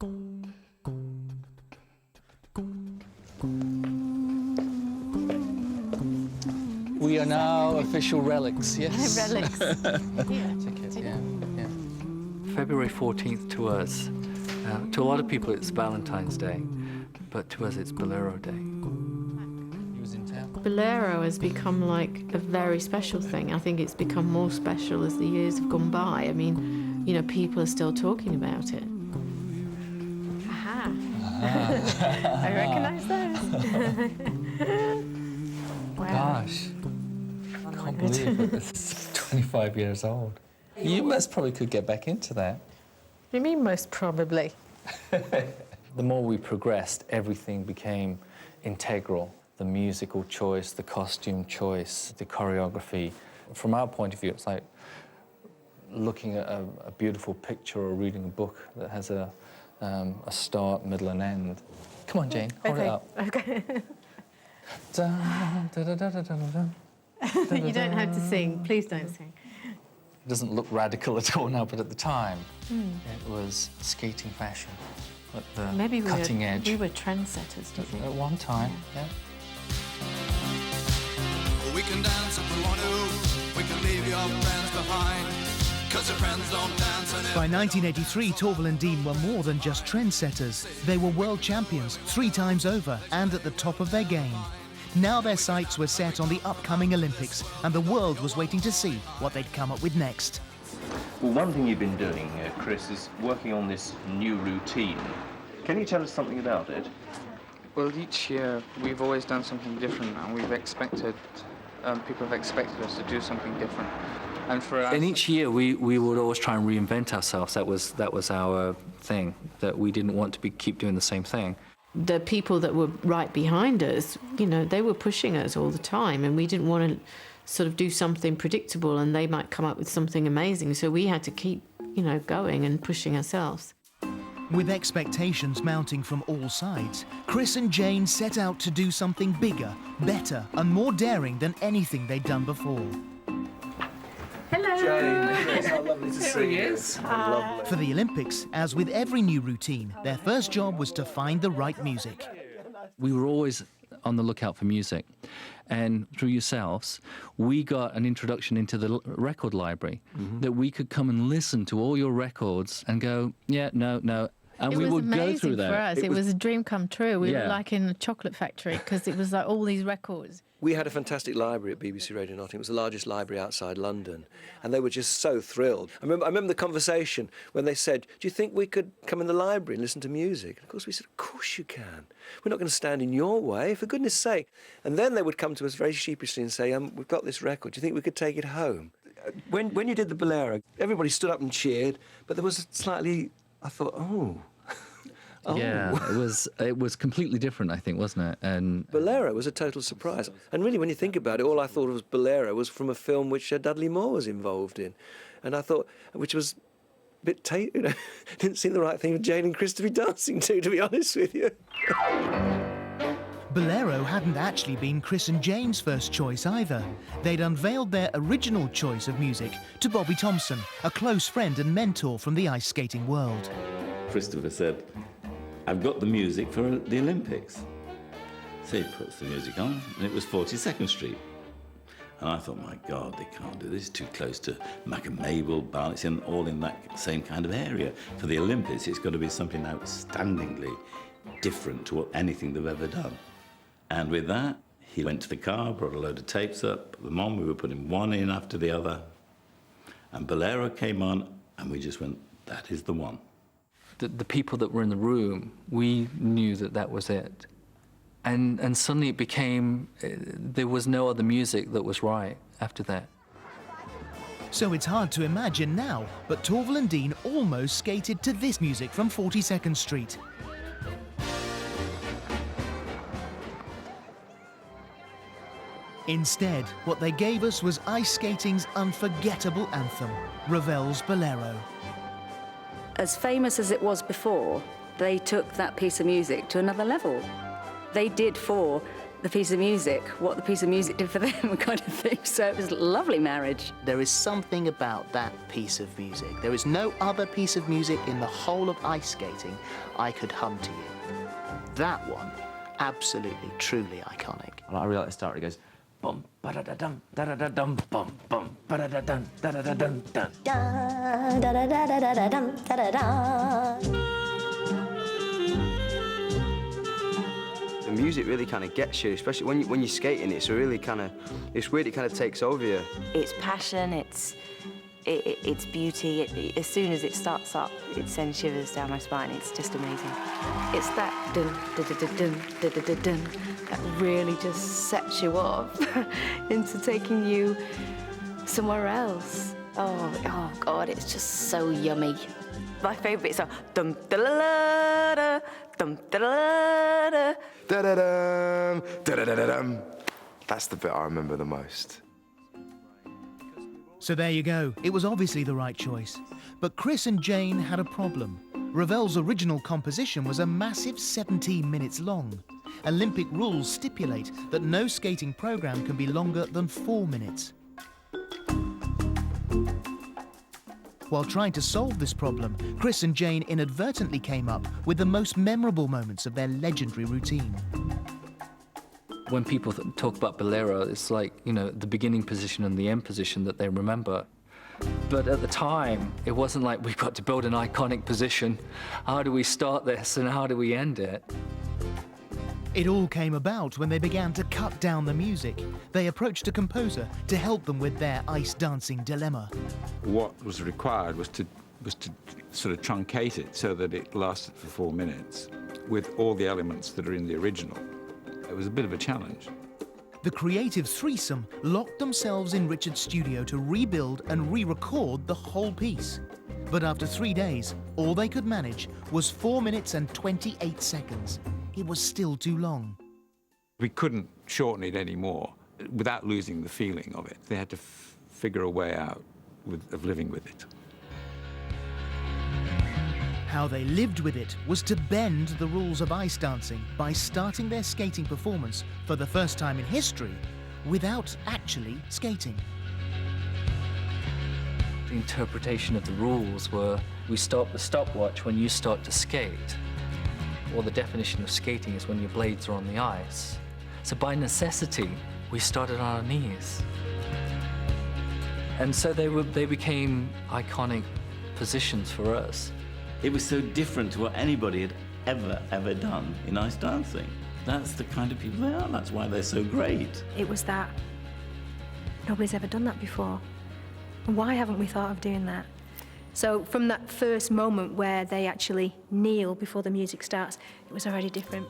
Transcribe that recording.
We are now official relics, yes? Relics. Ticket, yeah. February 14th to us, to a lot of people it's Valentine's Day, but to us it's Bolero Day. He was in town. Bolero has become like a very special thing. I think it's become more special as the years have gone by. I mean, you know, people are still talking about it. Aha. I recognise those. Wow. Gosh, I can't believe it. It's 25 years old. You most probably could get back into that. What do you mean, most probably? The more we progressed, everything became integral. The musical choice, the costume choice, the choreography. From our point of view, it's like looking at a beautiful picture or reading a book that has a start, middle and end. Come on, Jane, hold it up. Okay. Dun, dun, dun, dun, dun, dun, dun. You don't have to sing. Please don't sing. It doesn't look radical at all now, but at the time, it was skating fashion at the cutting edge. We were trendsetters, do you think? At one time, yeah. We can dance if we want to. We can leave your friends behind. 'Cause your friends don't dance. By 1983, Torval and Dean were more than just trendsetters. They were world champions 3 times over and at the top of their game. Now their sights were set on the upcoming Olympics, and the world was waiting to see what they'd come up with next. Well, one thing you've been doing, Chris, is working on this new routine. Can you tell us something about it? Well, each year we've always done something different, and we've expected, people have expected us to do something different. And for us, and each year we would always try and reinvent ourselves. That was our thing, that we didn't want to keep doing the same thing. The people that were right behind us, you know, they were pushing us all the time, and we didn't want to sort of do something predictable and they might come up with something amazing. So we had to keep, you know, going and pushing ourselves. With expectations mounting from all sides, Chris and Jane set out to do something bigger, better and more daring than anything they'd done before. Hello! Jane, how lovely to see you. For the Olympics, as with every new routine, their first job was to find the right music. We were always on the lookout for music, and through yourselves, we got an introduction into the record library, that we could come and listen to all your records and go, yeah, no, and we would go through that. For us. It was a dream come true. We were like in a chocolate factory because it was like all these records. We had a fantastic library at BBC Radio Nottingham. It was the largest library outside London, and they were just so thrilled. I remember the conversation when they said, "Do you think we could come in the library and listen to music?" And of course we said, "Of course you can. We're not going to stand in your way, for goodness sake." And then they would come to us very sheepishly and say, "We've got this record. Do you think we could take it home?" When you did the Bolero, everybody stood up and cheered, but there was slightly, I thought, oh. Yeah, it was completely different, I think, wasn't it? And Bolero was a total surprise. And really, when you think about it, all I thought of Bolero was from a film which Dudley Moore was involved in. And I thought, which was a bit, didn't seem the right thing for Jane and Chris to be dancing to be honest with you. Bolero hadn't actually been Chris and Jane's first choice either. They'd unveiled their original choice of music to Bobby Thompson, a close friend and mentor from the ice skating world. Christopher said, "I've got the music for the Olympics." So he puts the music on, and it was 42nd Street. And I thought, my God, they can't do this. It's too close to Mac and Mabel, Barnet, and all in that same kind of area. For the Olympics, it's got to be something outstandingly different to anything they've ever done. And with that, he went to the car, brought a load of tapes up, put them on. We were putting one in after the other. And Bolero came on, and we just went, that is the one. The people that were in the room, we knew that was it. And suddenly it became, there was no other music that was right after that. So it's hard to imagine now, but Torval and Dean almost skated to this music from 42nd Street. Instead, what they gave us was ice skating's unforgettable anthem, Ravel's Bolero. As famous as it was before, they took that piece of music to another level. They did for the piece of music, what the piece of music did for them kind of thing. So it was a lovely marriage. There is something about that piece of music. There is no other piece of music in the whole of ice skating I could hum to you. That one, absolutely, truly iconic. I really like the start. It goes bum ba da da dum da da da dum bum bum ba da da dum da da da dum dum. Da da da da da da da dum da da da. The music really kind of gets you, especially when you're skating. It's really kind of, it's weird. It kind of takes over you. It's passion. It's beauty. As soon as it starts up, it sends shivers down my spine. It's just amazing. It's that dun dun dun dun dun dun dun dun that really just sets you off into taking you somewhere else. Oh God, it's just so yummy. My favourite bits are dum da la la da, dum da la da, Da da dum, da da da da dum. That's the bit I remember the most. So there you go. It was obviously the right choice. But Chris and Jane had a problem. Ravel's original composition was a massive 17 minutes long. Olympic rules stipulate that no skating program can be longer than 4 minutes. While trying to solve this problem, Chris and Jane inadvertently came up with the most memorable moments of their legendary routine. When people talk about Bolero, it's like, you know, the beginning position and the end position that they remember. But at the time, it wasn't like we've got to build an iconic position. How do we start this and how do we end it? It all came about when they began to cut down the music. They approached a composer to help them with their ice dancing dilemma. What was required was to sort of truncate it so that it lasted for 4 minutes with all the elements that are in the original. It was a bit of a challenge. The creative threesome locked themselves in Richard's studio to rebuild and re-record the whole piece. But after 3 days, all they could manage was 4 minutes and 28 seconds. It was still too long. We couldn't shorten it anymore without losing the feeling of it. They had to figure a way out of living with it. How they lived with it was to bend the rules of ice dancing by starting their skating performance for the first time in history without actually skating. The interpretation of the rules were, we stop the stopwatch when you start to skate. Or the definition of skating is when your blades are on the ice. So by necessity, we started on our knees. And so they became iconic positions for us. It was so different to what anybody had ever done in ice dancing. That's the kind of people they are. That's why they're so great. It was that nobody's ever done that before. And why haven't we thought of doing that? So from that first moment where they actually kneel before the music starts, it was already different.